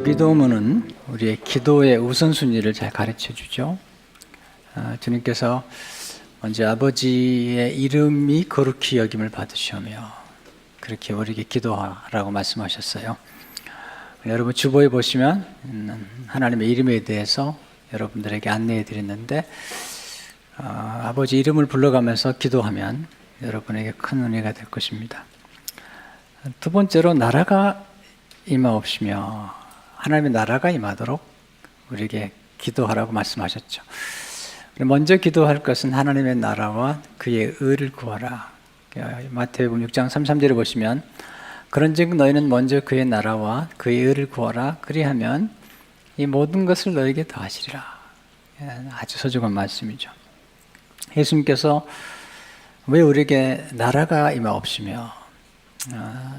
주기도문은 우리의 기도의 우선순위를 잘 가르쳐 주죠. 주님께서 먼저 아버지의 이름이 거룩히 여김을 받으시오며 그렇게 우리에게 기도하라고 말씀하셨어요. 여러분 주보에 보시면 하나님의 이름에 대해서 여러분들에게 안내해 드렸는데 아버지 이름을 불러가면서 기도하면 여러분에게 큰 은혜가 될 것입니다. 두 번째로 나라가 임하옵시며 하나님의 나라가 임하도록 우리에게 기도하라고 말씀하셨죠. 먼저 기도할 것은 하나님의 나라와 그의 의를 구하라. 마태복음 6장 33절을 보시면 그런즉 너희는 먼저 그의 나라와 그의 의를 구하라. 그리하면 이 모든 것을 너에게 더하시리라. 아주 소중한 말씀이죠. 예수님께서 왜 우리에게 나라가 임하옵시며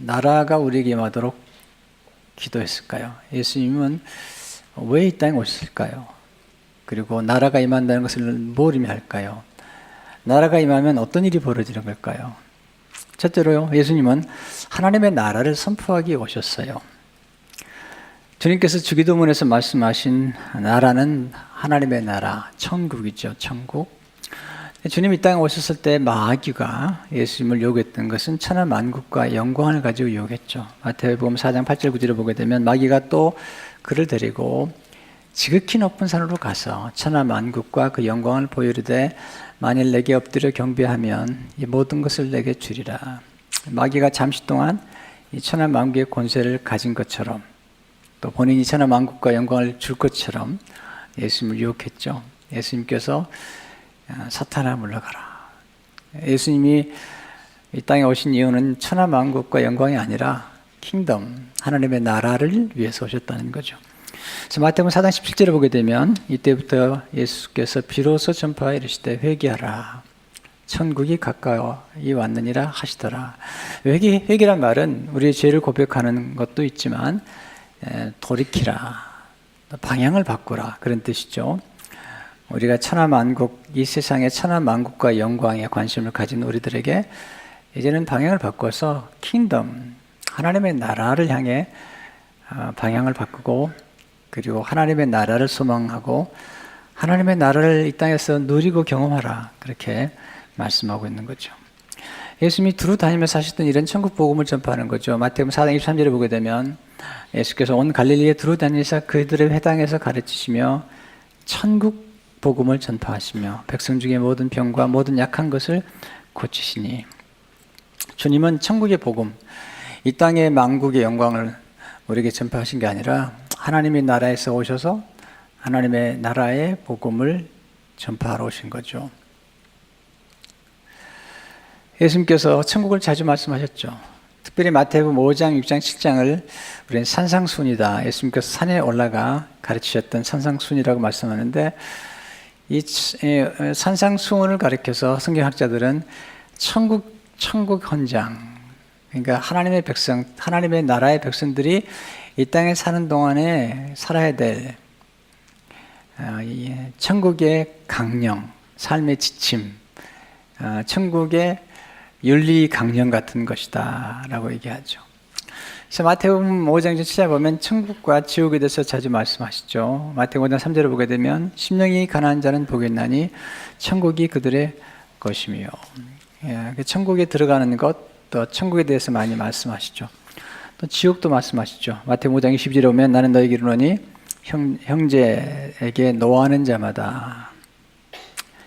나라가 우리에게 임하도록 기도했을까요? 예수님은 왜 이 땅에 오셨을까요? 그리고 나라가 임한다는 것을 뭘 의미할까요? 나라가 임하면 어떤 일이 벌어지는 걸까요? 첫째로요, 예수님은 하나님의 나라를 선포하기 오셨어요. 주님께서 주기도문에서 말씀하신 나라는 하나님의 나라, 천국이죠, 천국. 주님 이 땅에 오셨을 때 마귀가 예수님을 유혹했던 것은 천하 만국과 영광을 가지고 유혹했죠. 마태복음 4장 8절 9절을 보게 되면 마귀가 또 그를 데리고 지극히 높은 산으로 가서 천하 만국과 그 영광을 보이르되 만일 내게 엎드려 경배하면 이 모든 것을 내게 주리라. 마귀가 잠시 동안 이 천하 만국의 권세를 가진 것처럼 또 본인이 천하 만국과 영광을 줄 것처럼 예수님을 유혹했죠. 예수님께서 사탄아 물러가라. 예수님이 이 땅에 오신 이유는 천하 만국과 영광이 아니라 킹덤, 하나님의 나라를 위해서 오셨다는 거죠. 그래서 마태복음 4장 17절을 보게 되면 이때부터 예수께서 비로소 전파하여 이르시되 회개하라. 천국이 가까이 왔느니라 하시더라. 회개란 말은 우리의 죄를 고백하는 것도 있지만 돌이키라, 방향을 바꾸라 그런 뜻이죠. 우리가 천하 만국, 이 세상의 천하 만국과 영광에 관심을 가진 우리들에게 이제는 방향을 바꿔서 킹덤, 하나님의 나라를 향해 방향을 바꾸고 그리고 하나님의 나라를 소망하고 하나님의 나라를 이 땅에서 누리고 경험하라 그렇게 말씀하고 있는 거죠. 예수님이 두루 다니면서 하셨던 일은 천국 복음을 전파하는 거죠. 마태복음 4장 23절을 보게 되면 예수께서 온 갈릴리에 두루 다니사 그들의 회당에서 가르치시며 천국 복음을 전파하시며 백성 중에 모든 병과 모든 약한 것을 고치시니 주님은 천국의 복음, 이 땅의 만국의 영광을 우리에게 전파하신 게 아니라 하나님의 나라에서 오셔서 하나님의 나라의 복음을 전파하러 오신 거죠. 예수님께서 천국을 자주 말씀하셨죠. 특별히 마태복음 5장, 6장, 7장을 우리는 산상순이다. 예수님께서 산에 올라가 가르치셨던 산상순이라고 말씀하는데 이 산상수훈을 가리켜서 성경학자들은 천국 현장, 그러니까 하나님의 백성, 하나님의 나라의 백성들이 이 땅에 사는 동안에 살아야 될 천국의 강령, 삶의 지침, 천국의 윤리 강령 같은 것이다 라고 얘기하죠. 그래서 마태복음 5장 7절 보면 천국과 지옥에 대해서 자주 말씀하시죠. 마태복음 5장 3절을 보게 되면 심령이 가난한 자는 복이 있나니 천국이 그들의 것이며, 천국에 들어가는 것, 또 천국에 대해서 많이 말씀하시죠. 또 지옥도 말씀하시죠. 마태복음 5장 22절에 보면 나는 너에게 이르노니 형제에게 노하는 자마다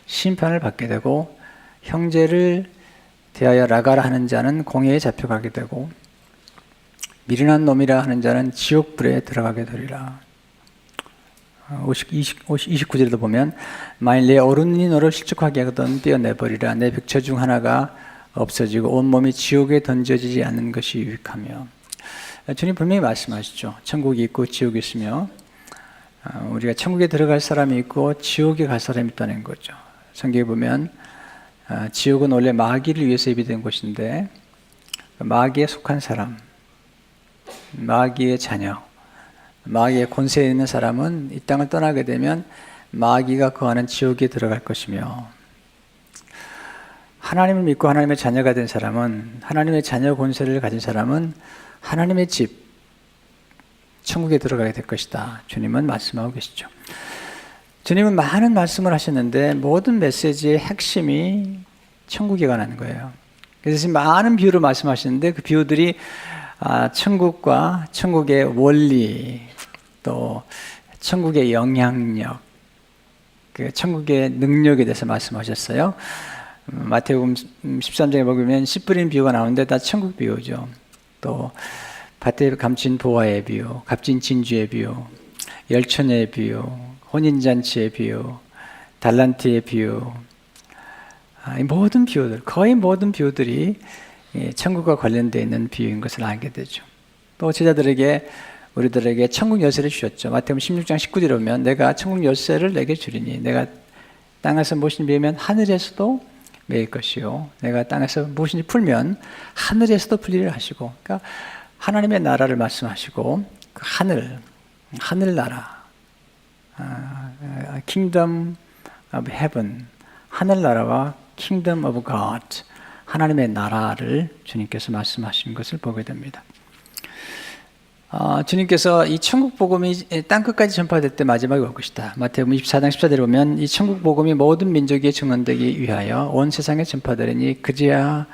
심판을 받게 되고 형제를 대하여 나가라 하는 자는 공회에 잡혀가게 되고 미련한 놈이라 하는 자는 지옥불에 들어가게 되리라. 29절에도 보면 만일 내 어른이 너를 실족하게 하거든 떼어내버리라. 내 백처 중 하나가 없어지고 온몸이 지옥에 던져지지 않는 것이 유익하며. 주님 분명히 말씀하시죠. 천국이 있고 지옥이 있으며 우리가 천국에 들어갈 사람이 있고 지옥에 갈 사람이 있다는 거죠. 성경에 보면 지옥은 원래 마귀를 위해서 예비된 곳인데 마귀에 속한 사람, 마귀의 자녀, 마귀의 권세에 있는 사람은 이 땅을 떠나게 되면 마귀가 거하는 지옥에 들어갈 것이며 하나님을 믿고 하나님의 자녀가 된 사람은 하나님의 자녀 권세를 가진 사람은 하나님의 집, 천국에 들어가게 될 것이다. 주님은 말씀하고 계시죠. 주님은 많은 말씀을 하셨는데 모든 메시지의 핵심이 천국에 관한 거예요. 그래서 지금 많은 비유로 말씀하시는데 그 비유들이 천국과 천국의 원리, 또 천국의 영향력, 그 천국의 능력에 대해서 말씀하셨어요. 마태복음 13장에 보면 씨 뿌린 비유가 나오는데 다 천국 비유죠. 또 밭에 감춘 보화의 비유, 값진 진주의 비유, 열처녀의 비유, 혼인잔치의 비유, 달란트의 비유, 이 모든 비유들, 거의 모든 비유들이 천국과 관련되어 있는 비유인 것을 알게 되죠. 또 제자들에게 우리들에게 천국 열쇠를 주셨죠. 마태복음 16장 19절에 보면 내가 천국 열쇠를 내게 주리니 내가 땅에서 무엇인지 매면 하늘에서도 매일 것이요 내가 땅에서 무엇인지 풀면 하늘에서도 풀리를 하시고, 그러니까 하나님의 나라를 말씀하시고 그 하늘나라, Kingdom of Heaven, 하늘나라와 Kingdom of God, 하나님의 나라를 주님께서 말씀하신 것을 보게 됩니다. 주님께서 이 천국 복음이 땅끝까지 전파될 때 마지막에 올 것이다. 마태복음 24장 14절에 보면 이 천국 복음이 모든 민족에 증언되기 위하여 온 세상에 전파되리니 그제야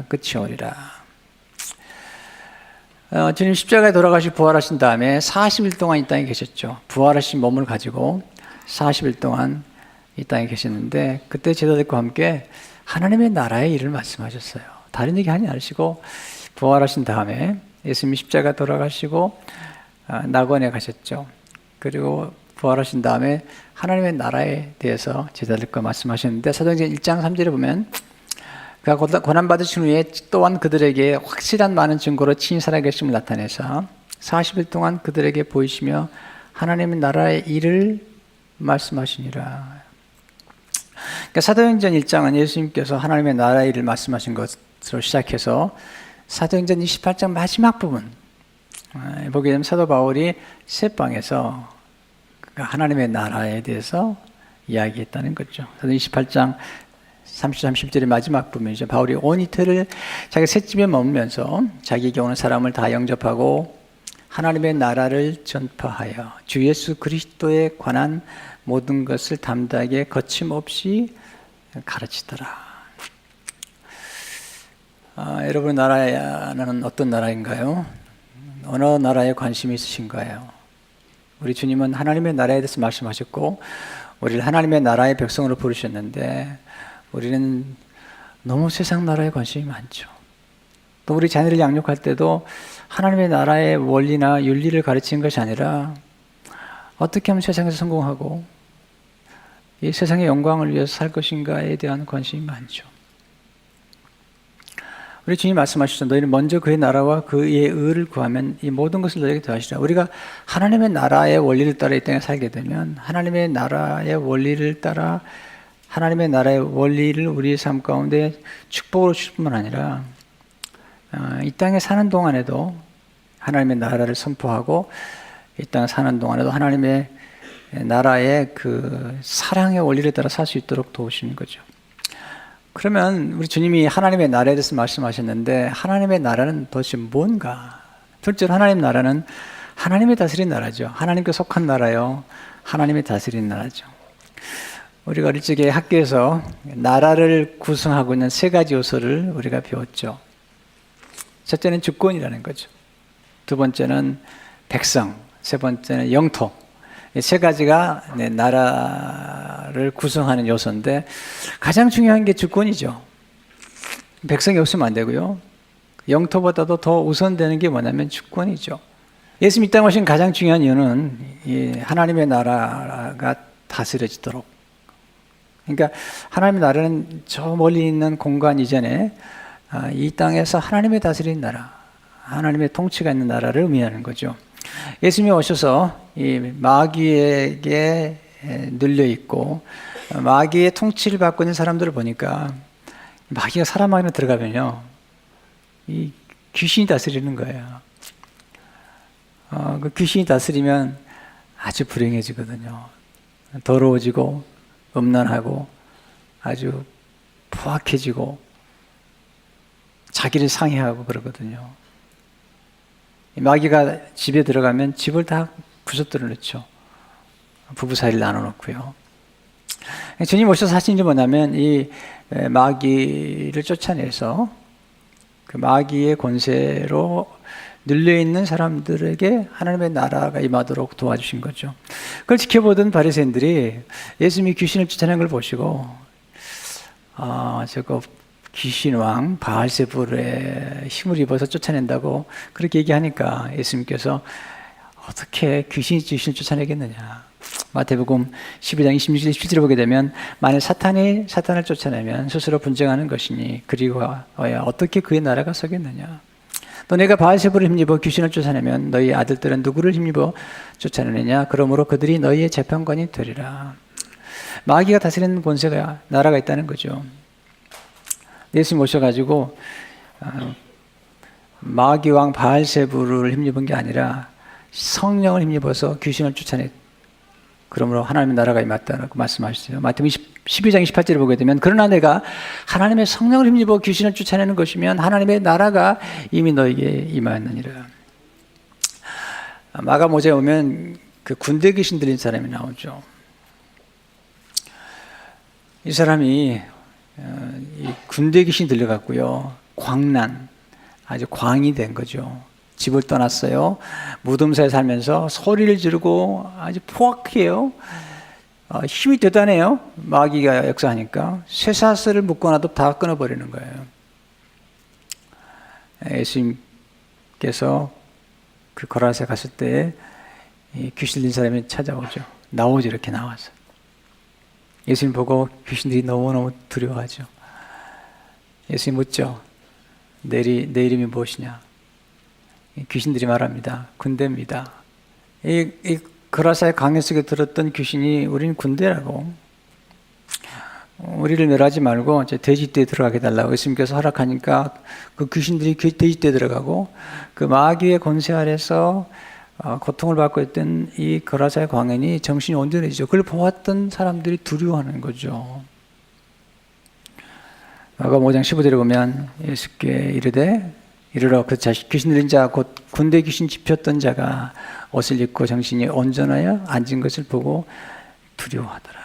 끝이 오리라. 주님 십자가에 돌아가시고 부활하신 다음에 40일 동안 이 땅에 계셨죠. 부활하신 몸을 가지고 40일 동안 이 땅에 계셨는데 그때 제자들과 함께 하나님의 나라의 일을 말씀하셨어요. 다른 얘기 하지 않으시고 부활하신 다음에 예수님이 십자가 돌아가시고 낙원에 가셨죠. 그리고 부활하신 다음에 하나님의 나라에 대해서 제자들과 말씀하셨는데 사도행전 1장 3절에 보면 그가 고난받으신 후에 또한 그들에게 확실한 많은 증거로 친히 살아계심을 나타내서 40일 동안 그들에게 보이시며 하나님의 나라의 일을 말씀하시니라. 그러니까 사도행전 1장은 예수님께서 하나님의 나라의 일을 말씀하신 것으로 시작해서 사도행전 28장 마지막 부분 보게 되면 사도 바울이 셋방에서 하나님의 나라에 대해서 이야기했다는 거죠. 사도 28장 30절의 마지막 부분이죠. 바울이 온 이틀을 자기 셋집에 머물면서 자기에게 오는 사람을 다 영접하고 하나님의 나라를 전파하여 주 예수 그리스도에 관한 모든 것을 담대하게 거침없이 가르치더라. 여러분 나라는 어떤 나라인가요? 어느 나라에 관심이 있으신가요? 우리 주님은 하나님의 나라에 대해서 말씀하셨고 우리를 하나님의 나라의 백성으로 부르셨는데 우리는 너무 세상 나라에 관심이 많죠. 또 우리 자녀를 양육할 때도 하나님의 나라의 원리나 윤리를 가르치는 것이 아니라 어떻게 하면 세상에서 성공하고 이 세상의 영광을 위해서 살 것인가에 대한 관심이 많죠. 우리 주님 말씀하시죠. 너희는 먼저 그의 나라와 그의 의를 구하면 이 모든 것을 너희에게 더하시리라. 우리가 하나님의 나라의 원리를 따라 이 땅에 살게 되면 하나님의 나라의 원리를 따라 하나님의 나라의 원리를 우리의 삶 가운데 축복으로 주실 뿐만 아니라 이 땅에 사는 동안에도 하나님의 나라를 선포하고 이 땅에 사는 동안에도 하나님의 나라의 그 사랑의 원리를 따라 살 수 있도록 도우시는 거죠. 그러면 우리 주님이 하나님의 나라에 대해서 말씀하셨는데 하나님의 나라는 도대체 뭔가? 둘째로 하나님 나라는 하나님의 다스린 나라죠. 하나님께 속한 나라요. 하나님의 다스린 나라죠. 우리가 어릴 적에 학교에서 나라를 구성하고 있는 세 가지 요소를 우리가 배웠죠. 첫째는 주권이라는 거죠. 두 번째는 백성, 세 번째는 영토. 이 세 가지가 나라를 구성하는 요소인데 가장 중요한 게 주권이죠. 백성이 없으면 안 되고요. 영토보다도 더 우선되는 게 뭐냐면 주권이죠. 예수님 이 땅에 오신 가장 중요한 이유는 이 하나님의 나라가 다스려지도록. 그러니까 하나님의 나라는 저 멀리 있는 공간 이전에 이 땅에서 하나님의 다스린 나라, 하나님의 통치가 있는 나라를 의미하는 거죠. 예수님이 오셔서 이 마귀에게 눌려 있고 마귀의 통치를 받고 있는 사람들을 보니까 마귀가 사람 안에 들어가면요, 이 귀신이 다스리는 거예요. 그 귀신이 다스리면 아주 불행해지거든요. 더러워지고 음란하고 아주 포악해지고 자기를 상해하고 그러거든요. 마귀가 집에 들어가면 집을 다 부서뜨려 놓죠. 부부 사이를 나눠 놓고요. 주님 오셔서 하신 일이 뭐냐면 이 마귀를 쫓아내서 그 마귀의 권세로 눌려있는 사람들에게 하나님의 나라가 임하도록 도와주신 거죠. 그걸 지켜보던 바리새인들이 예수님이 귀신을 쫓아내는 걸 보시고 저거 귀신왕 바알세불의 힘을 입어서 쫓아낸다고 그렇게 얘기하니까 예수님께서 어떻게 귀신이 귀신을 쫓아내겠느냐. 마태복음 12장 26절 17절을 보게 되면 만일 사탄이 사탄을 쫓아내면 스스로 분쟁하는 것이니 그리고 어떻게 그의 나라가 서겠느냐. 또 내가 바알세불을 힘입어 귀신을 쫓아내면 너희 아들들은 누구를 힘입어 쫓아내느냐. 그러므로 그들이 너희의 재판관이 되리라. 마귀가 다스리는 권세가 나라가 있다는 거죠. 예수님 오셔가지고 마귀왕 바알세불을 힘입은 게 아니라 성령을 힘입어서 귀신을 쫓아냈. 그러므로 하나님의 나라가 임했다고 말씀하셨어요. 마태복음 12장 28절을 보게 되면 그러나 내가 하나님의 성령을 힘입어 귀신을 쫓아내는 것이면 하나님의 나라가 이미 너에게 임하였느니라. 마가복음에 오면 그 군대 귀신 들린 사람이 나오죠. 이 사람이 이 군대 귀신 들려갔고요. 광난, 아주 광이 된 거죠. 집을 떠났어요. 무덤사에 살면서 소리를 지르고 아주 포악해요. 힘이 대단해요. 마귀가 역사하니까 쇠사슬을 묶어놔도 다 끊어버리는 거예요. 예수님께서 그 거라세 갔을 때 귀신 들린 사람이 찾아오죠. 나오죠. 이렇게 나와서 예수님 보고 귀신들이 너무너무 두려워하죠. 예수님 묻죠. 내 이름이 무엇이냐? 귀신들이 말합니다. 군대입니다. 이 거라사의 강요 속에 들었던 귀신이 우리는 군대라고. 우리를 멸하지 말고 이제 돼지떼에 들어가게 달라고 예수님께서 허락하니까 그 귀신들이 돼지떼에 들어가고 그 마귀의 권세 아래서 고통을 받고 있던 이 거라사의 광연이 정신이 온전해지죠. 그걸 보았던 사람들이 두려워하는 거죠. 마가복음 5장 15절에 보면 예수께 이르되 이르러 그 귀신 들린 자 곧 군대 귀신 집혔던 자가 옷을 입고 정신이 온전하여 앉은 것을 보고 두려워하더라.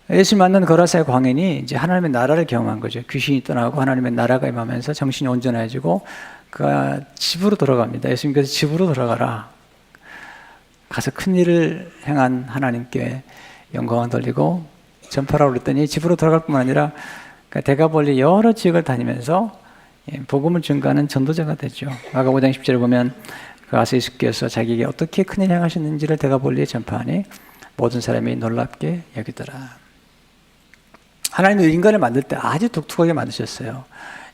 예수 만난 거라사의 광인이 이제 하나님의 나라를 경험한 거죠. 귀신이 떠나고 하나님의 나라가 임하면서 정신이 온전해지고 그가 집으로 돌아갑니다. 예수님께서 집으로 돌아가라. 가서 큰 일을 행한 하나님께 영광을 돌리고 전파라고 그랬더니 집으로 돌아갈 뿐만 아니라 데가볼리 여러 지역을 다니면서 복음을 증거하는 전도자가 되죠. 마가복음 5장 10절에 보면 가서 예수께서 자기에게 어떻게 큰일 행하셨는지를 데가볼리에 전파하니 모든 사람이 놀랍게 여기더라. 하나님은 인간을 만들 때 아주 독특하게 만드셨어요.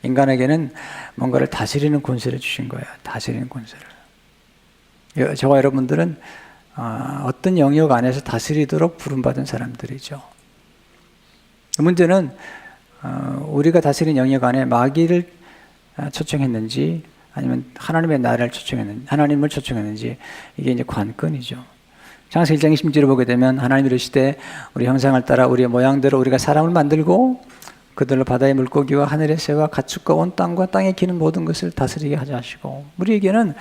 인간에게는 뭔가를 다스리는 권세를 주신 거예요. 다스리는 권세를. 저와 여러분들은 어떤 영역 안에서 다스리도록 부름받은 사람들이죠. 문제는 우리가 다스린 영역 안에 마귀를 초청했는지 아니면 하나님의 나라를 초청했는지 하나님을 초청했는지 이게 이제 관건이죠. 창세기 1장 20절을 보게 되면 하나님이 이르시되 우리 형상을 따라 우리의 모양대로 우리가 사람을 만들고 그들로 바다의 물고기와 하늘의 새와 가축과 온 땅과 땅에 기는 모든 것을 다스리게 하자 하시고 우리에게는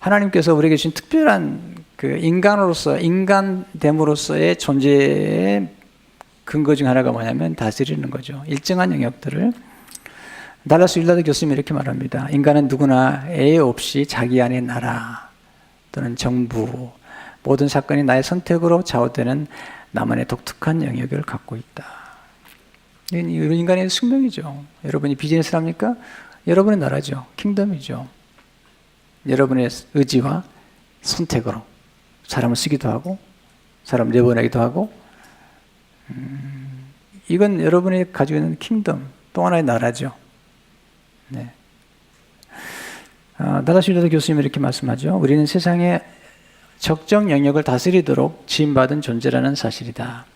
하나님께서 우리에게 주신 특별한 그 인간됨으로서의 존재의 근거 중 하나가 뭐냐면 다스리는 거죠. 일정한 영역들을. 달라스 윌라드 교수님이 이렇게 말합니다. 인간은 누구나 애 없이 자기 안의 나라 또는 정부 모든 사건이 나의 선택으로 좌우되는 나만의 독특한 영역을 갖고 있다. 이건 인간의 숙명이죠. 여러분이 비즈니스를 합니까? 여러분의 나라죠. 킹덤이죠. 여러분의 의지와 선택으로 사람을 쓰기도 하고 사람을 내보내기도 하고 이건 여러분이 가지고 있는 킹덤 또 하나의 나라죠. 네. 달라스 윌라드 교수님이 이렇게 말씀하죠. 우리는 세상의 적정 영역을 다스리도록 지음받은 존재라는 사실이다.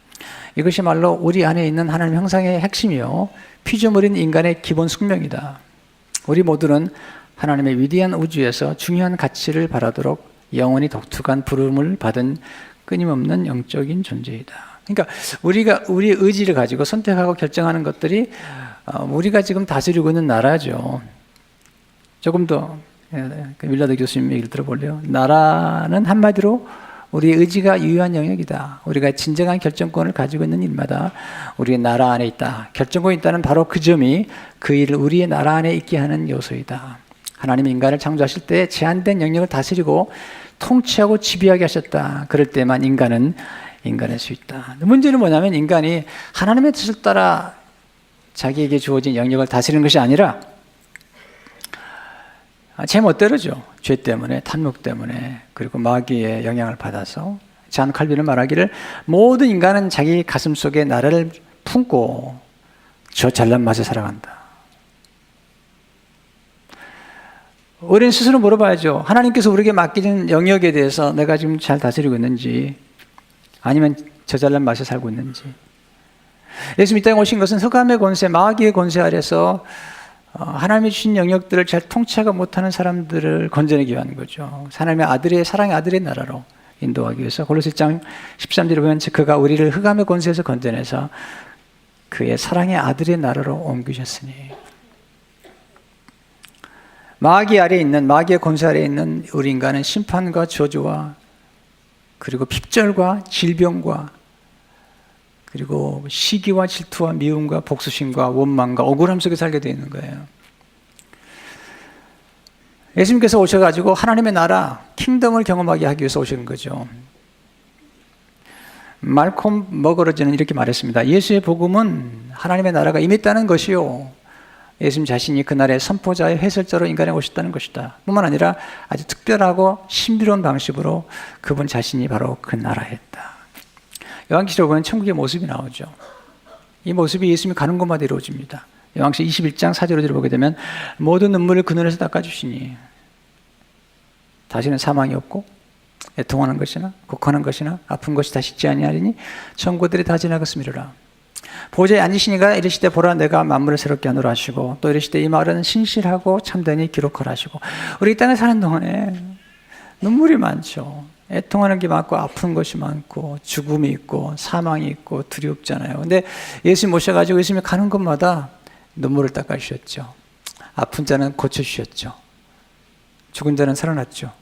이것이 말로 우리 안에 있는 하나님 형상의 핵심이요 피조물인 인간의 기본 숙명이다. 우리 모두는 하나님의 위대한 우주에서 중요한 가치를 바라도록 영원히 독특한 부름을 받은 끊임없는 영적인 존재이다. 그러니까 우리가 우리의 의지를 가지고 선택하고 결정하는 것들이 우리가 지금 다스리고 있는 나라죠. 조금 더 윌라드 교수님 얘기를 들어볼래요? 나라는 한마디로 우리의 의지가 유효한 영역이다. 우리가 진정한 결정권을 가지고 있는 일마다 우리의 나라 안에 있다. 결정권이 있다는 바로 그 점이 그 일을 우리의 나라 안에 있게 하는 요소이다. 하나님이 인간을 창조하실 때 제한된 영역을 다스리고 통치하고 지배하게 하셨다. 그럴 때만 인간은 인간일 수 있다. 문제는 뭐냐면 인간이 하나님의 뜻을 따라 자기에게 주어진 영역을 다스리는 것이 아니라 제멋대로죠. 죄 때문에, 탐욕 때문에, 그리고 마귀의 영향을 받아서 잔 칼빈은 말하기를 모든 인간은 자기 가슴 속에 나라를 품고 저 잘난 맛에 살아간다. 우리는 스스로 물어봐야죠. 하나님께서 우리에게 맡기는 영역에 대해서 내가 지금 잘 다스리고 있는지, 아니면 저 잘난 맛에 살고 있는지. 예수님 이 땅에 오신 것은 흑암의 권세, 마귀의 권세 아래서 하나님이 주신 영역들을 잘 통치하지 못하는 사람들을 건져내기 위한 거죠. 하나님의 아들의, 사랑의 아들의 나라로 인도하기 위해서. 골로새 1장 13절에 보면 그가 우리를 흑암의 권세에서 건져내서 그의 사랑의 아들의 나라로 옮기셨으니, 마귀 아래에 있는, 마귀의 권세 아래에 있는 우리 인간은 심판과 저주와 그리고 핍절과 질병과 그리고 시기와 질투와 미움과 복수심과 원망과 억울함 속에 살게 되어 있는 거예요. 예수님께서 오셔가지고 하나님의 나라, 킹덤을 경험하게 하기 위해서 오신 거죠. 말콤 머거러즈는 이렇게 말했습니다. 예수의 복음은 하나님의 나라가 임했다는 것이요, 예수님 자신이 그날의 선포자의 해설자로 인간에 오셨다는 것이다. 뿐만 아니라 아주 특별하고 신비로운 방식으로 그분 자신이 바로 그 나라였다. 요한계시록에 보면 천국의 모습이 나오죠. 이 모습이 예수님이 가는 곳마다 이루어집니다. 요한계시록 21장 4절을 보게 되면 모든 눈물을 그 눈에서 닦아주시니 다시는 사망이 없고 애통하는 것이나 곡하는 것이나 아픈 것이 다시 있지 아니하리니 천국들이 다 지나갔음이로라. 보좌에 앉으시니가 이르시되 보라 내가 만물을 새롭게 하노라 하시고, 또 이르시되 이 말은 신실하고 참되니 기록하라 하시고. 우리 이 땅에 사는 동안에 눈물이 많죠. 애통하는 게 많고 아픈 것이 많고 죽음이 있고 사망이 있고 두렵잖아요. 근데 예수님 모셔가지고 예수님이 가는 곳마다 눈물을 닦아주셨죠. 아픈 자는 고쳐주셨죠. 죽은 자는 살아났죠.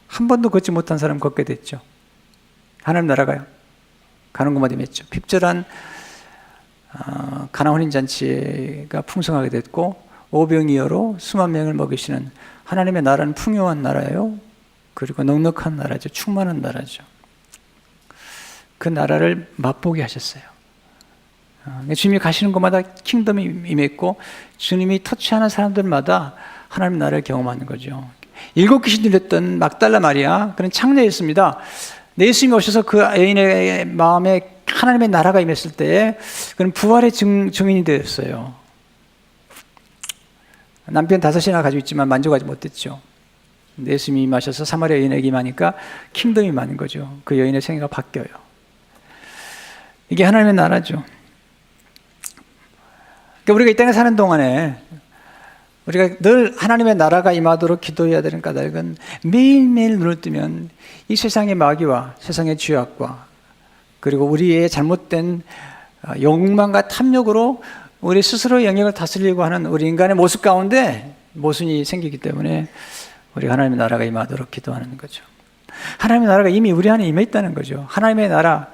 한 번도 걷지 못한 사람 걷게 됐죠. 하나님 나라가요 가는 곳마다 임했죠. 핍절한 가나 혼인잔치가 풍성하게 됐고 오병이어로 수만 명을 먹이시는 하나님의 나라는 풍요한 나라예요. 그리고 넉넉한 나라죠. 충만한 나라죠. 그 나라를 맛보게 하셨어요. 주님이 가시는 곳마다 킹덤이 임했고 주님이 터치하는 사람들마다 하나님 나라를 경험하는 거죠. 7 귀신 들렸던 막달라 마리아, 그는 창녀였습니다. 예수님이 오셔서 그 여인의 마음에 하나님의 나라가 임했을 때 그는 부활의 증인이 되었어요. 남편 5이나 가지고 있지만 만족하지 못했죠. 예수님이 임하셔서 사마리아 여인에게 임하니까 킹덤이 임하는 거죠. 그 여인의 생애가 바뀌어요. 이게 하나님의 나라죠. 그러니까 우리가 이 땅에 사는 동안에 우리가 늘 하나님의 나라가 임하도록 기도해야 되는 까닭은 매일매일 눈을 뜨면 이 세상의 마귀와 세상의 죄악과 그리고 우리의 잘못된 욕망과 탐욕으로 우리 스스로 영역을 다스리려고 하는 우리 인간의 모습 가운데 모순이 생기기 때문에 우리가 하나님의 나라가 임하도록 기도하는 거죠. 하나님의 나라가 이미 우리 안에 임해 있다는 거죠. 하나님의 나라,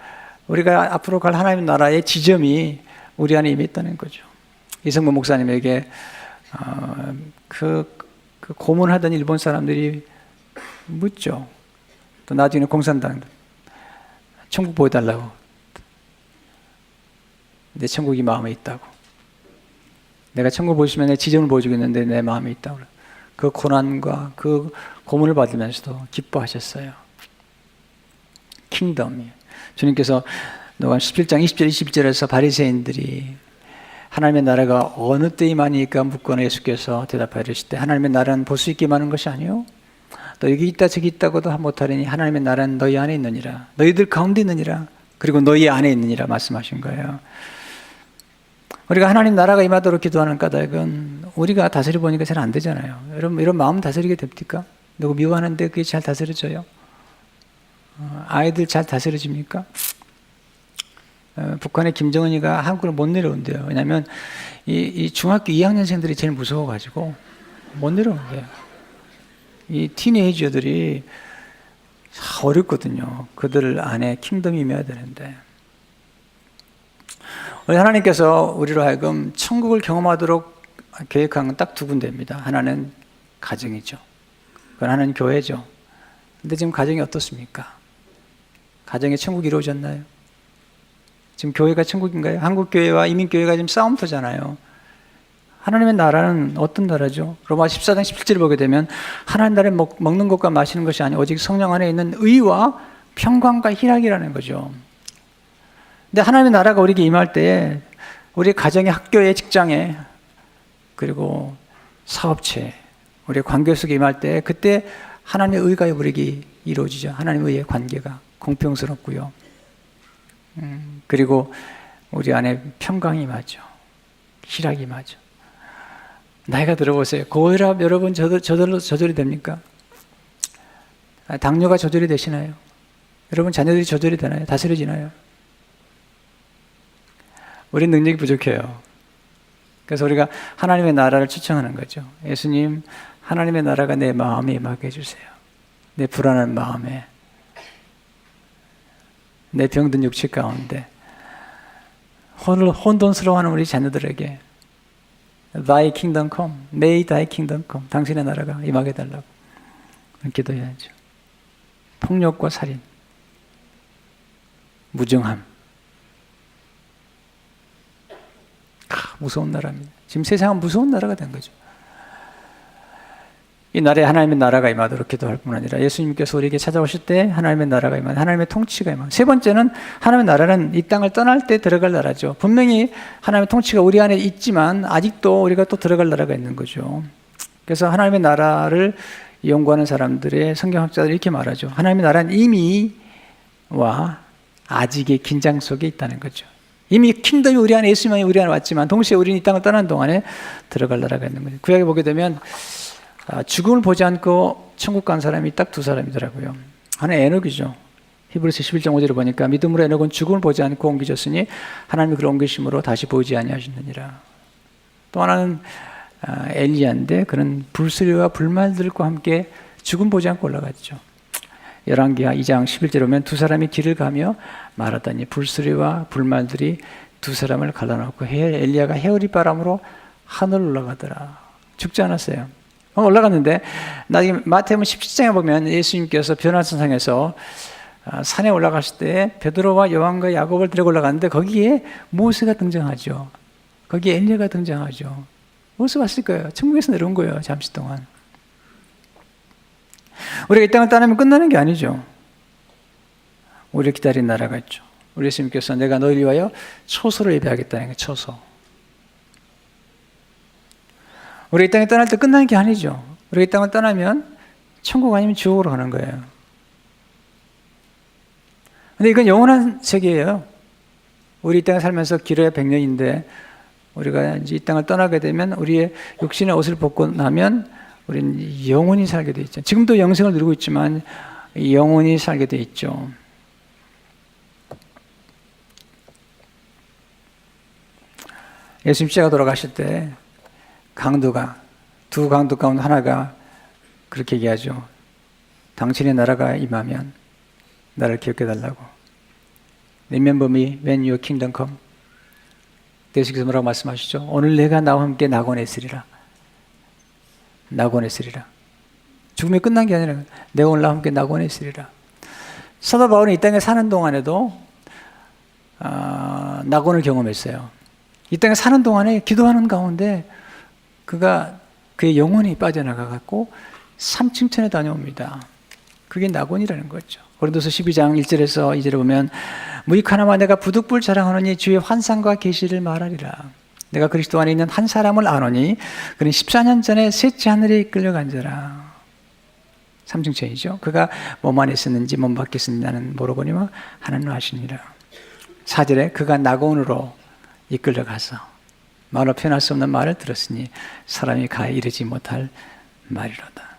우리가 앞으로 갈 하나님의 나라의 지점이 우리 안에 임해 있다는 거죠. 이성문 목사님에게 그 고문하던 일본 사람들이 묻죠. 또 나중에 공산당 천국 보여달라고. 내 천국이 마음에 있다고. 내가 천국 보여주면 내 지점을 보여주겠는데 내 마음에 있다고. 그 고난과 그 고문을 받으면서도 기뻐하셨어요. 킹덤이. 주님께서 누가복음 17장 20절 21절에서 바리새인들이 하나님의 나라가 어느 때 임하니까 묻거나 예수께서 대답하여 이르시되 하나님의 나라는 볼 수 있게 임하는 것이 아니요 또 여기 있다 저기 있다고도 못하리니 하나님의 나라는 너희 안에 있느니라. 너희들 가운데 있느니라. 그리고 너희 안에 있느니라 말씀하신 거예요. 우리가 하나님 나라가 임하도록 기도하는 까닭은 우리가 다스려 보니까 잘 안 되잖아요. 여러분 이런 마음 다스리게 됩니까? 누구 미워하는데 그게 잘 다스려져요? 아이들 잘 다스려집니까? 북한의 김정은이가 한국을 못 내려온대요. 왜냐하면 이 중학교 2학년생들이 제일 무서워가지고 못 내려온대요. 이 티네이저들이 어렵거든요. 그들 안에 킹덤이 임해야 되는데, 우리 하나님께서 우리로 하여금 천국을 경험하도록 계획한 건 딱 두 군데입니다. 하나는 가정이죠. 그건 하나는 교회죠. 근데 지금 가정이 어떻습니까? 가정에 천국이 이루어졌나요? 지금 교회가 천국인가요? 한국 교회와 이민 교회가 지금 싸움터잖아요. 하나님의 나라는 어떤 나라죠? 로마 14장 17절을 보게 되면 하나님 나라에 먹는 것과 마시는 것이 아니고 오직 성령 안에 있는 의와 평강과 희락이라는 거죠. 근데 하나님의 나라가 우리에게 임할 때 우리 가정에, 학교에, 직장에, 그리고 사업체, 우리 관계 속에 임할 때 그때 하나님의 의가 우리에게 이루어지죠. 하나님의 의의 관계가 공평스럽고요. 그리고 우리 안에 평강이 임하죠. 희락이 임하죠. 나이가 들어보세요. 고혈압 여러분 저절이 됩니까? 당뇨가 조절이 되시나요? 여러분 자녀들이 조절이 되나요? 다스려지나요? 우린 능력이 부족해요. 그래서 우리가 하나님의 나라를 추청하는 거죠. 예수님, 하나님의 나라가 내 마음에 임하게 해주세요. 내 불안한 마음에, 내 병든 육체 가운데 혼돈스러워하는 우리 자녀들에게 Thy kingdom come, may thy kingdom come, 당신의 나라가 임하게 달라고 기도해야죠. 폭력과 살인, 무정함, 무서운 나라입니다. 지금 세상은 무서운 나라가 된 거죠. 이 나라에 하나님의 나라가 임하도록 기도할 뿐 아니라 예수님께서 우리에게 찾아오실 때 하나님의 나라가 임하는, 하나님의 통치가 임하는. 세 번째는 하나님의 나라는 이 땅을 떠날 때 들어갈 나라죠. 분명히 하나님의 통치가 우리 안에 있지만 아직도 우리가 또 들어갈 나라가 있는 거죠. 그래서 하나님의 나라를 연구하는 사람들의 성경학자들이 이렇게 말하죠. 하나님의 나라는 이미와 아직의 긴장 속에 있다는 거죠. 이미 킹덤이 우리 안에, 예수님이 우리 안에 왔지만 동시에 우리는 이 땅을 떠나는 동안에 들어갈 나라가 있는 거죠. 구약에 보게 되면 죽음을 보지 않고 천국 간 사람이 딱 두 사람이더라고요. 하나는 에녹이죠. 히브리서 11장 5절을 보니까 믿음으로 에녹은 죽음을 보지 않고 옮기셨으니 하나님이 그를 옮기심으로 다시 보지 아니하시느니라. 또 하나는 엘리야인데 그는 불수리와 불말들과 함께 죽음 보지 않고 올라갔죠. 열왕기하 2장 11절에 보면 두 사람이 길을 가며 말하더니 불수리와 불말들이 두 사람을 갈라놓고 엘리야가 해오리 바람으로 하늘로 올라가더라. 죽지 않았어요. 올라갔는데 나중에 마태복음 17장에 보면 예수님께서 변화산상에서 산에 올라갔을 때 베드로와 요한과 야곱을 데리고 올라갔는데 거기에 모세가 등장하죠. 거기에 엘리야가 등장하죠. 어디서 왔을 거예요? 천국에서 내려온 거예요. 잠시 동안. 우리가 이 땅을 떠나면 끝나는 게 아니죠. 우리를 기다린 나라가 있죠. 우리 예수님께서 내가 너희를 위하여 초소를 예배하겠다는 게 초소. 우리 이 땅에 떠날 때 끝나는 게 아니죠. 우리 이 땅을 떠나면 천국 아니면 지옥으로 가는 거예요. 근데 이건 영원한 세계예요. 우리 이 땅에 살면서 길어야 100년인데 우리가 이제 이 땅을 떠나게 되면 우리의 육신의 옷을 벗고 나면 우리는 영원히 살게 돼 있죠. 지금도 영생을 누리고 있지만 영원히 살게 돼 있죠. 예수님 십자가 돌아가실 때 두 강도 가운데 하나가 그렇게 얘기하죠. 당신의 나라가 임하면 나를 기억해달라고. Remember me when your kingdom come. 대식에서 뭐라고 말씀하시죠? 오늘 내가 나와 함께 낙원에 있으리라. 낙원에 있으리라. 죽음이 끝난 게 아니라 내가 오늘 나와 함께 낙원에 있으리라. 사도 바울은 이 땅에 사는 동안에도 낙원을 경험했어요. 이 땅에 사는 동안에 기도하는 가운데 그의 영혼이 빠져나가갖고 3층천에 다녀옵니다. 그게 낙원이라는 거죠. 고린도서 12장 1절에서 2절에 보면 무익하나마 내가 부득불 자랑하노니 주의 환상과 계시를 말하리라. 내가 그리스도 안에 있는 한 사람을 아노니 그는 14년 전에 셋째 하늘에 이끌려간 자라. 3층천이죠. 그가 몸 안에 있었는지 몸 밖에 있었는지 나는 모르거니와 하나님 아시니라. 4절에 그가 낙원으로 이끌려가서 말로 표현할 수 없는 말을 들었으니 사람이 가에 이르지 못할 말이로다.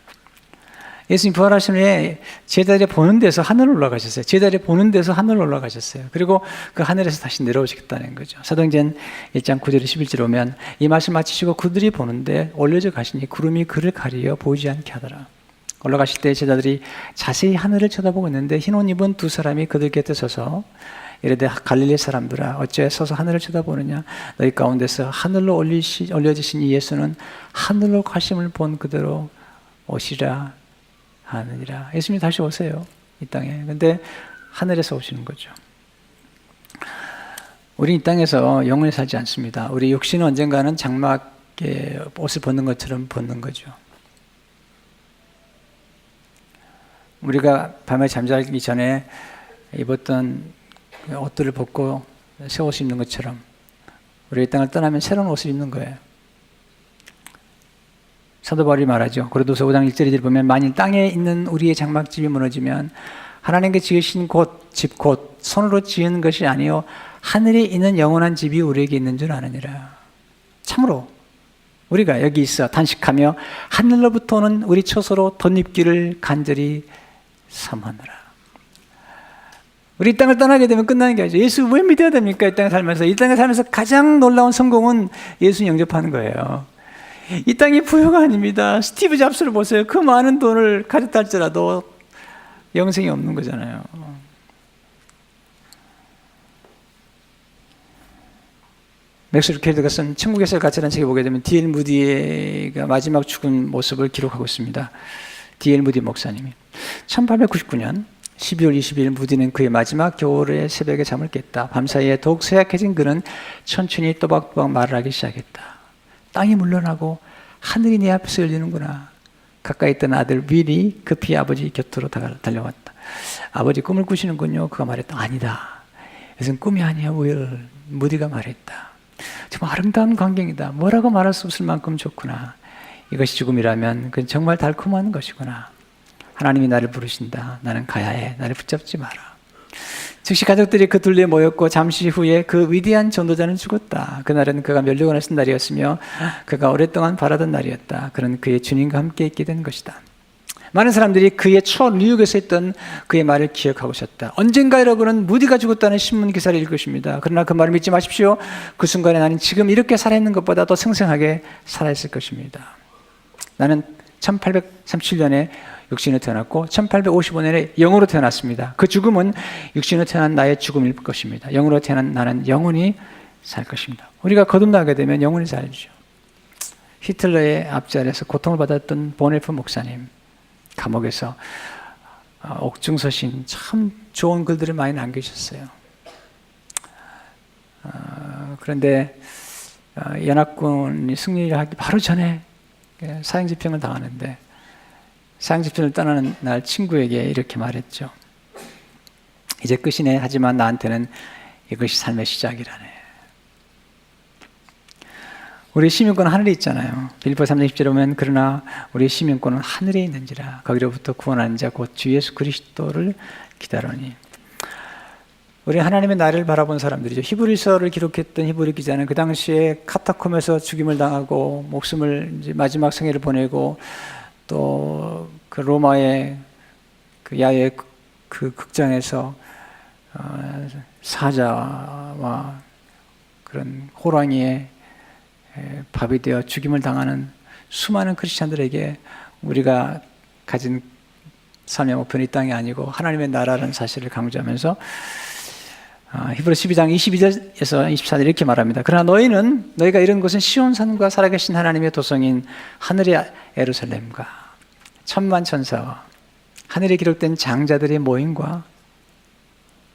예수님 부활하신 후에 제자리에 보는 데서 하늘로 올라가셨어요. 제자리에 보는 데서 하늘로 올라가셨어요. 그리고 그 하늘에서 다시 내려오시겠다는 거죠. 사도행전 1장 9절 11절에 오면 이 말씀 마치시고 그들이 보는데 올려져 가시니 구름이 그를 가리어 보이지 않게 하더라. 올라가실 때 제자들이 자세히 하늘을 쳐다보고 있는데 흰 옷 입은 두 사람이 그들 곁에 서서 이르되 갈릴리 사람들아 어찌 서서 하늘을 쳐다보느냐 너희 가운데서 하늘로 올려지신 이 예수는 하늘로 가심을 본 그대로 오시라 하느니라. 예수님이 다시 오세요 이 땅에. 근데 하늘에서 오시는 거죠. 우리 이 땅에서 영원히 살지 않습니다. 우리 육신은 언젠가는 장막에 옷을 벗는 것처럼 벗는 거죠. 우리가 밤에 잠자기 전에 입었던 옷들을 벗고 새 옷을 입는 것처럼 우리 이 땅을 떠나면 새로운 옷을 입는 거예요. 사도 바울이 말하죠. 고린도서 5장 1절을 보면 만일 땅에 있는 우리의 장막집이 무너지면 하나님께 지으신 집 곧 손으로 지은 것이 아니요 하늘에 있는 영원한 집이 우리에게 있는 줄 아느니라. 참으로 우리가 여기 있어 단식하며 하늘로부터 오는 우리 처소로 덧입기를 간절히 삼하느라. 우리 이 땅을 떠나게 되면 끝나는 게 아니죠. 예수 왜 믿어야 됩니까? 이 땅에 살면서. 이 땅에 살면서 가장 놀라운 성공은 예수 영접하는 거예요. 이 땅이 부여가 아닙니다. 스티브 잡스를 보세요. 그 많은 돈을 가졌다 할지라도 영생이 없는 거잖아요. 맥스 루케르가 쓴 천국에서의 가치라는 책에 보게 되면 D.L. 무디가 마지막 죽은 모습을 기록하고 있습니다. D.L. 무디 목사님이 1899년 12월 20일 무디는 그의 마지막 겨울의 새벽에 잠을 깼다. 밤사이에 더욱 쇠약해진 그는 천천히 또박또박 말을 하기 시작했다. 땅이 물러나고 하늘이 내 앞에서 열리는구나. 가까이 있던 아들 윌이 급히 아버지 곁으로 달려왔다. 아버지 꿈을 꾸시는군요. 그가 말했다. 아니다. 이것은 꿈이 아니야 윌. 무디가 말했다. 정말 아름다운 광경이다. 뭐라고 말할 수 없을 만큼 좋구나. 이것이 죽음이라면 그건 정말 달콤한 것이구나. 하나님이 나를 부르신다. 나는 가야 해. 나를 붙잡지 마라. 즉시 가족들이 그 둘레에 모였고 잠시 후에 그 위대한 전도자는 죽었다. 그날은 그가 면류관을 쓴 날이었으며 그가 오랫동안 바라던 날이었다. 그는 그의 주님과 함께 있게 된 것이다. 많은 사람들이 그의 초 뉴욕에서 했던 그의 말을 기억하고 있었다. 언젠가 여러분은 무디가 죽었다는 신문 기사를 읽을 것입니다. 그러나 그 말을 믿지 마십시오. 그 순간에 나는 지금 이렇게 살아있는 것보다 더 생생하게 살아있을 것입니다. 나는 1837년에 육신으로 태어났고 1855년에 영으로 태어났습니다. 그 죽음은 육신으로 태어난 나의 죽음일 것입니다. 영으로 태어난 나는 영원히 살 것입니다. 우리가 거듭나게 되면 영원히 살죠. 히틀러의 앞자리에서 고통을 받았던 보네프 목사님, 감옥에서 옥중서신 참 좋은 글들을 많이 남기셨어요. 그런데 연합군이 승리를 하기 바로 전에 사형집행을 당하는데 사형집행을 떠나는 날 친구에게 이렇게 말했죠. 이제 끝이네. 하지만 나한테는 이것이 삶의 시작이라네. 우리 시민권은 하늘에 있잖아요. 빌립보 3장 10절에 보면 그러나 우리 시민권은 하늘에 있는지라 거기로부터 구원하는 자 곧 주 예수 그리스도를 기다리니. 우리 하나님의 나라를 바라본 사람들이죠. 히브리서를 기록했던 히브리 기자는 그 당시에 카타콤에서 죽임을 당하고 목숨을 이제 마지막 생애를 보내고 또 그 로마의 그 야외 그 극장에서 사자와 그런 호랑이의 밥이 되어 죽임을 당하는 수많은 크리스찬들에게 우리가 가진 삶의 목표는 이 땅이 아니고 하나님의 나라라는 사실을 강조하면서 히브리서 12장 22절에서 24절 이렇게 말합니다. 그러나 너희가 이런 것은 시온산과 살아계신 하나님의 도성인 하늘의 예루살렘과 천만 천사와 하늘에 기록된 장자들의 모임과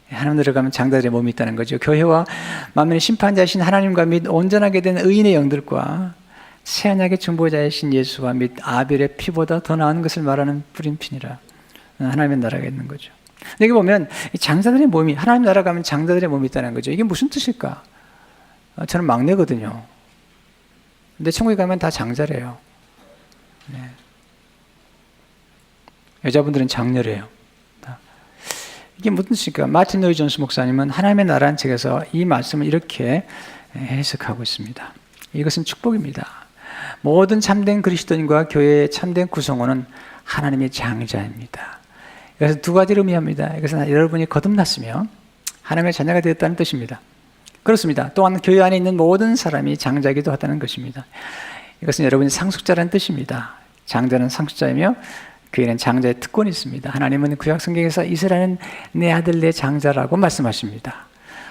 하나님 들어가면 장자들의 몸이 있다는 거죠. 교회와 만민의 심판자이신 하나님과 및 온전하게 된 의인의 영들과 새 언약의 중보자이신 예수와 및 아벨의 피보다 더 나은 것을 말하는 뿌림핀이라. 하나님의 나라가 있는 거죠. 여기 보면 장자들의 몸이, 하나님 나라 가면 장자들의 몸이 있다는 거죠. 이게 무슨 뜻일까? 저는 막내거든요. 근데 천국에 가면 다 장자래요. 네. 여자분들은 장녀래요. 이게 무슨 뜻일까? 마틴 로이 존스 목사님은 하나님의 나라는 책에서 이 말씀을 이렇게 해석하고 있습니다. 이것은 축복입니다. 모든 참된 그리스도인과 교회의 참된 구성원은 하나님의 장자입니다. 이것은 두 가지를 의미합니다. 이것은 여러분이 거듭났으며 하나님의 자녀가 되었다는 뜻입니다. 그렇습니다. 또한 교회 안에 있는 모든 사람이 장자이기도 하다는 것입니다. 이것은 여러분이 상속자라는 뜻입니다. 장자는 상속자이며 그에는 장자의 특권이 있습니다. 하나님은 구약 성경에서 이스라엘은 내 아들 내 장자라고 말씀하십니다.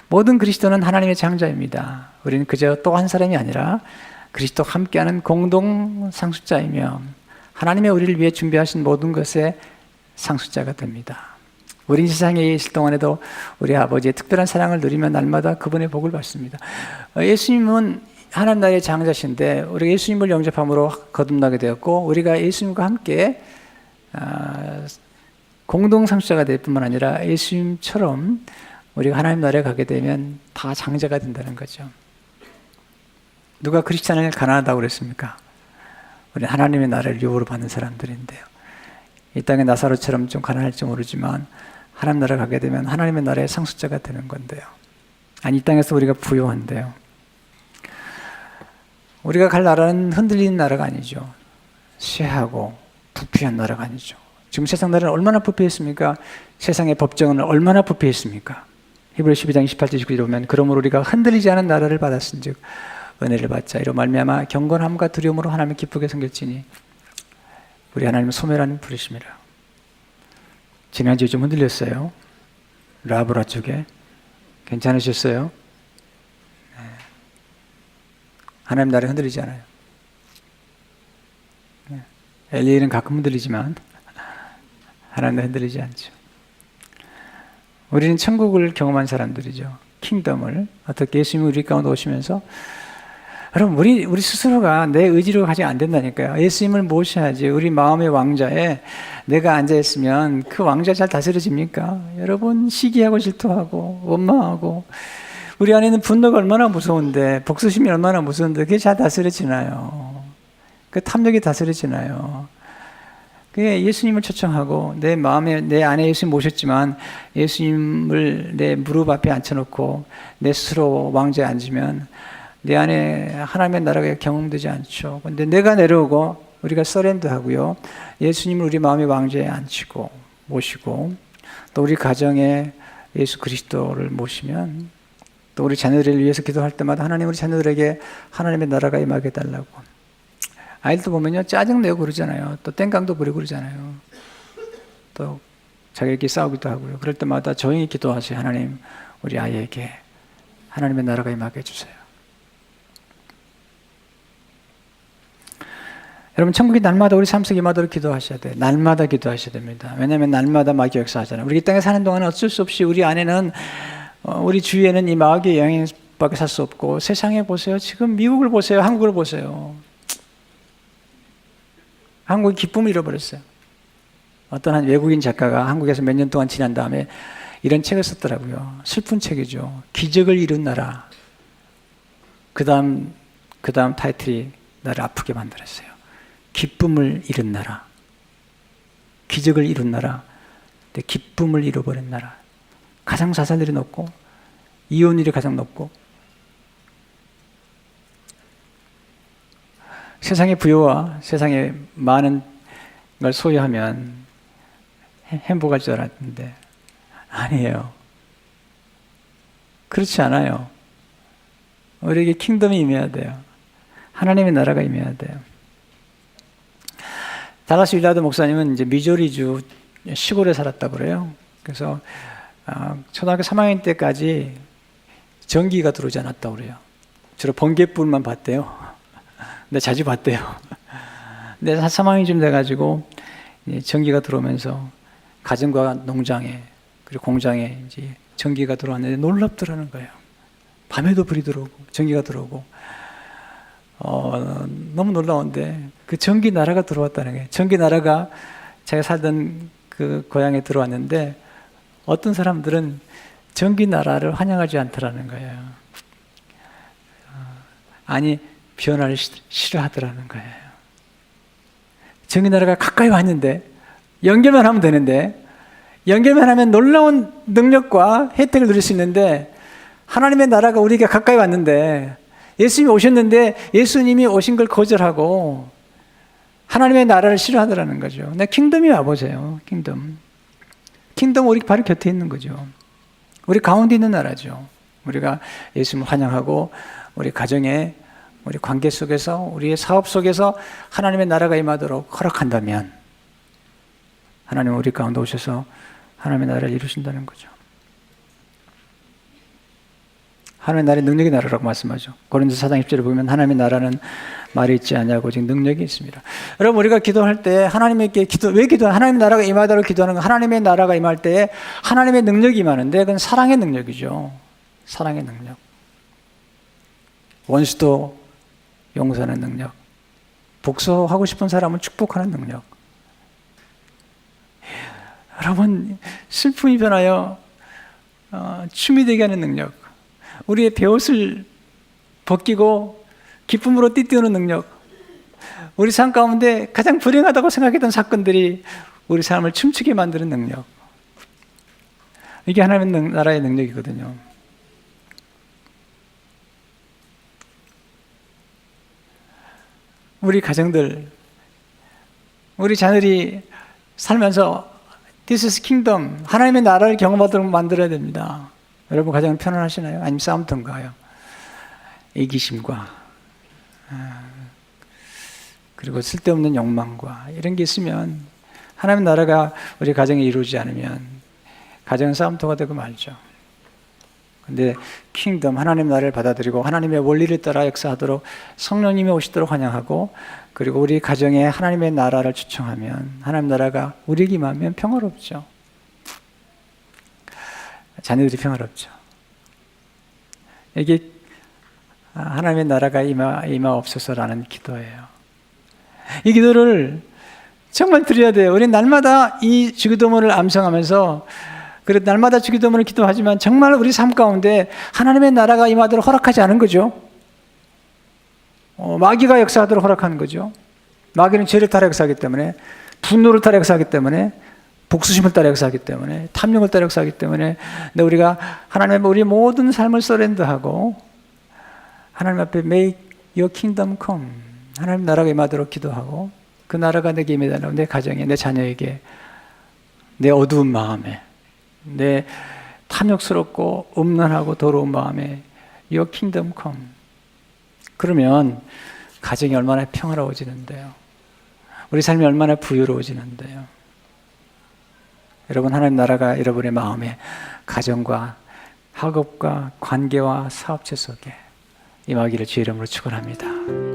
모든 그리스도는 하나님의 장자입니다. 우리는 그저 또 한 사람이 아니라 그리스도와 함께하는 공동 상속자이며 하나님의 우리를 위해 준비하신 모든 것의 상속자가 됩니다. 우린 세상에 있을 동안에도 우리 아버지의 특별한 사랑을 누리며 날마다 그분의 복을 받습니다. 예수님은 하나님 나라의 장자신데 우리가 예수님을 영접함으로 거듭나게 되었고 우리가 예수님과 함께 공동 상속자가 될 뿐만 아니라 예수님처럼 우리가 하나님 나라에 가게 되면 다 장자가 된다는 거죠. 누가 크리스찬을 가난하다고 그랬습니까? 우리는 하나님의 나라를 유업으로 받는 사람들인데요. 이 땅의 나사로처럼 좀 가난할지 모르지만 하나님 나라 가게 되면 하나님의 나라의 상속자가 되는 건데요. 아니 이 땅에서 우리가 부유한데요. 우리가 갈 나라는 흔들리는 나라가 아니죠. 쇠하고 부패한 나라가 아니죠. 지금 세상 나라는 얼마나 부패했습니까? 세상의 법정은 얼마나 부패했습니까? 히브리서 12장 28절 29절에 보면 그러므로 우리가 흔들리지 않은 나라를 받았은즉 은혜를 받자. 이로 말미암아 경건함과 두려움으로 하나님을 기쁘게 섬길지니 우리 하나님은 소멸하는 부르심이라. 지난주에 좀 흔들렸어요. 라브라 쪽에. 괜찮으셨어요? 네. 하나님 나라에 흔들리지 않아요. 네. 엘리엘은 가끔 흔들리지만 하나님 나라에 흔들리지 않죠. 우리는 천국을 경험한 사람들이죠. 킹덤을. 어떻게 예수님이 우리 가운데 오시면서 여러분 우리 스스로가 내 의지로 가지 안 된다니까요. 예수님을 모셔야지. 우리 마음의 왕자에 내가 앉아있으면 그 왕자 잘 다스려집니까? 여러분 시기하고 질투하고 원망하고 우리 안에는 분노가 얼마나 무서운데 복수심이 얼마나 무서운데 그게 잘 다스려지나요? 그 탐욕이 다스려지나요? 그게 예수님을 초청하고 내 마음에 내 안에 예수님 모셨지만 예수님을 내 무릎 앞에 앉혀놓고 내 스스로 왕자에 앉으면 내 안에 하나님의 나라가 경험되지 않죠. 근데 내가 내려오고 우리가 서렌더하고요. 예수님을 우리 마음의 왕자에 앉히고 모시고 또 우리 가정에 예수 그리스도를 모시면 또 우리 자녀들을 위해서 기도할 때마다 하나님 우리 자녀들에게 하나님의 나라가 임하게 해달라고. 아이들도 보면요. 짜증내고 그러잖아요. 또 땡깡도 부리고 그러잖아요. 또 자기들끼리 싸우기도 하고요. 그럴 때마다 조용히 기도하세요. 하나님 우리 아이에게 하나님의 나라가 임하게 해주세요. 여러분 천국이 날마다 우리 삶 속에 임하도록 기도하셔야 돼요. 날마다 기도하셔야 됩니다. 왜냐하면 날마다 마귀 역사하잖아요. 우리 이 땅에 사는 동안은 어쩔 수 없이 우리 안에는 우리 주위에는 이 마귀의 영향밖에 살 수 없고 세상에 보세요. 지금 미국을 보세요. 한국을 보세요. 한국의 기쁨을 잃어버렸어요. 어떤 한 외국인 작가가 한국에서 몇 년 동안 지난 다음에 이런 책을 썼더라고요. 슬픈 책이죠. 기적을 이룬 나라. 그 다음 타이틀이 나를 아프게 만들었어요. 기쁨을 잃은 나라. 기적을 이룬 나라. 근데 기쁨을 잃어버린 나라. 가장 자살률이 높고 이혼율이 가장 높고 세상의 부여와 세상에 많은 걸 소유하면 행복할 줄 알았는데 아니에요. 그렇지 않아요. 우리에게 킹덤이 임해야 돼요. 하나님의 나라가 임해야 돼요. 달라스 윌라드 목사님은 이제 미조리주 시골에 살았다고 그래요. 그래서 초등학교 3학년 때까지 전기가 들어오지 않았다고 그래요. 주로 번개불만 봤대요. 근데 자주 봤대요. 근데 3학년쯤 돼가지고 전기가 들어오면서 가정과 농장에 그리고 공장에 이제 전기가 들어왔는데 놀랍더라는 거예요. 밤에도 불이 들어오고 전기가 들어오고 너무 놀라운데 그 전기 나라가 들어왔다는 거예요. 전기 나라가 제가 살던 그 고향에 들어왔는데 어떤 사람들은 전기 나라를 환영하지 않더라는 거예요. 아니 변화를 싫어하더라는 거예요. 전기 나라가 가까이 왔는데 연결만 하면 되는데 연결만 하면 놀라운 능력과 혜택을 누릴 수 있는데 하나님의 나라가 우리에게 가까이 왔는데 예수님이 오셨는데 예수님이 오신 걸 거절하고 하나님의 나라를 싫어하더라는 거죠. 근데 킹덤이 와보세요. 킹덤 우리 바로 곁에 있는 거죠. 우리 가운데 있는 나라죠. 우리가 예수님을 환영하고 우리 가정에 우리 관계 속에서 우리의 사업 속에서 하나님의 나라가 임하도록 허락한다면 하나님은 우리 가운데 오셔서 하나님의 나라를 이루신다는 거죠. 하나님의 나라의 능력의 나라라고 말씀하죠. 고린도서 4장 10절에 보면 하나님의 나라는 말이 있지 않냐고 지금 능력이 있습니다. 여러분 우리가 기도할 때 하나님께 왜 하나님의 나라가 임하다고 기도하는 거? 하나님의 나라가 임할 때 하나님의 능력이 임하는데 그건 사랑의 능력이죠. 사랑의 능력. 원수도 용서하는 능력. 복수하고 싶은 사람은 축복하는 능력. 여러분 슬픔이 변하여 춤이 되게 하는 능력. 우리의 베옷을 벗기고 기쁨으로 띠띠우는 능력. 우리 삶 가운데 가장 불행하다고 생각했던 사건들이 우리 삶을 춤추게 만드는 능력. 이게 하나님의 나라의 능력이거든요. 우리 가정들, 우리 자녀들이 살면서 This is kingdom, 하나님의 나라를 경험하도록 만들어야 됩니다. 여러분 가정은 편안하시나요? 아니면 싸움터인가요? 이기심과 그리고 쓸데없는 욕망과 이런 게 있으면 하나님의 나라가 우리 가정에 이루어지지 않으면 가정은 싸움터가 되고 말죠. 근데 킹덤, 하나님의 나라를 받아들이고 하나님의 원리를 따라 역사하도록 성령님이 오시도록 환영하고 그리고 우리 가정에 하나님의 나라를 추청하면 하나님의 나라가 우리에게 임하면 평화롭죠. 자녀들이 평화롭죠. 이게 하나님의 나라가 임하옵소서라는 기도예요. 이 기도를 정말 드려야 돼요. 우리는 날마다 이 주기도문을 암송하면서 그래 날마다 주기도문을 기도하지만 정말 우리 삶 가운데 하나님의 나라가 임하도록 허락하지 않은 거죠. 마귀가 역사하도록 허락하는 거죠. 마귀는 죄를 따라 역사하기 때문에, 분노를 따라 역사하기 때문에, 복수심을 따라 역사하기 때문에, 탐욕을 따라 역사하기 때문에, 근데 우리가 하나님 앞에 우리 모든 삶을 서렌더하고 하나님 앞에 Make your kingdom come, 하나님 나라가 임하도록 기도하고 그 나라가 내게 임해달라고, 내 가정에, 내 자녀에게, 내 어두운 마음에, 내 탐욕스럽고 음란하고 더러운 마음에 Your kingdom come. 그러면 가정이 얼마나 평화로워지는데요. 우리 삶이 얼마나 부유로워지는데요. 여러분 하나님 나라가 여러분의 마음에 가정과 학업과 관계와 사업체 속에 임하기를 주의 이름으로 축원합니다.